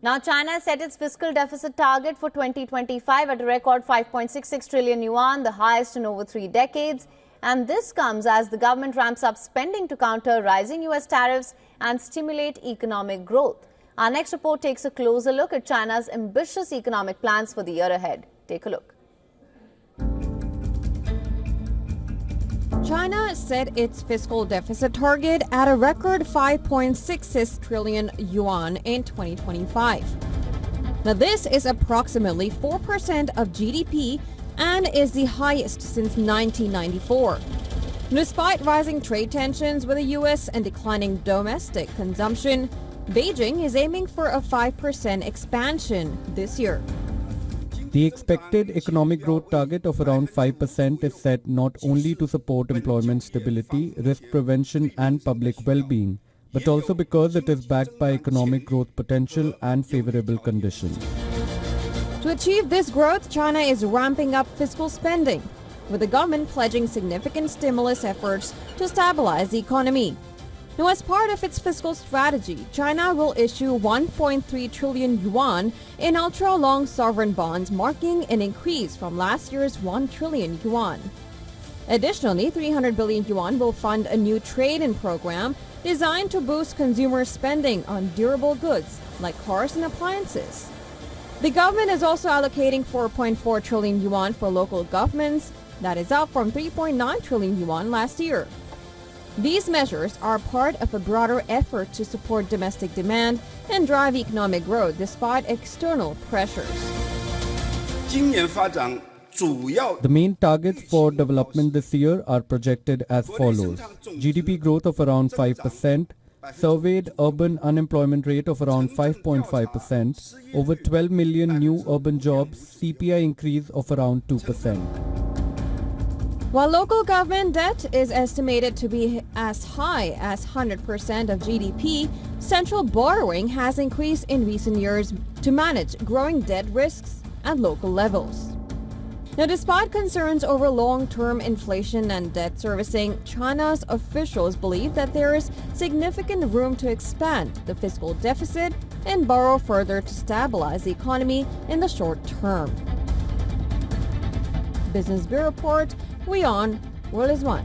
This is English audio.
Now, China set its fiscal deficit target for 2025 at a record 5.66 trillion yuan, the highest in over 3 decades. And this comes as the government ramps up spending to counter rising US tariffs and stimulate economic growth. Our next report takes a closer look at China's ambitious economic plans for the year ahead. Take a look. China set its fiscal deficit target at a record 5.66 trillion yuan in 2025. Now, this is approximately 4% of GDP and is the highest since 1994. Despite rising trade tensions with the US and declining domestic consumption, Beijing is aiming for a 5% expansion this year. The expected economic growth target of around 5% is set not only to support employment stability, risk prevention and public well-being, but also because it is backed by economic growth potential and favorable conditions. To achieve this growth, China is ramping up fiscal spending, with the government pledging significant stimulus efforts to stabilize the economy. Now, as part of its fiscal strategy, China will issue 1.3 trillion yuan in ultra-long sovereign bonds, marking an increase from last year's 1 trillion yuan. Additionally, 300 billion yuan will fund a new trade-in program designed to boost consumer spending on durable goods like cars and appliances. The government is also allocating 4.4 trillion yuan for local governments. That is up from 3.9 trillion yuan last year. These measures are part of a broader effort to support domestic demand and drive economic growth despite external pressures. The main targets for development this year are projected as follows: GDP growth of around 5%, surveyed urban unemployment rate of around 5.5%, over 12 million new urban jobs, CPI increase of around 2%. While local government debt is estimated to be as high as 100% of GDP, central borrowing has increased in recent years to manage growing debt risks at local levels. Now, despite concerns over long-term inflation and debt servicing, China's officials believe that there is significant room to expand the fiscal deficit and borrow further to stabilize the economy in the short term. Business Bureau Report, WION, World is One.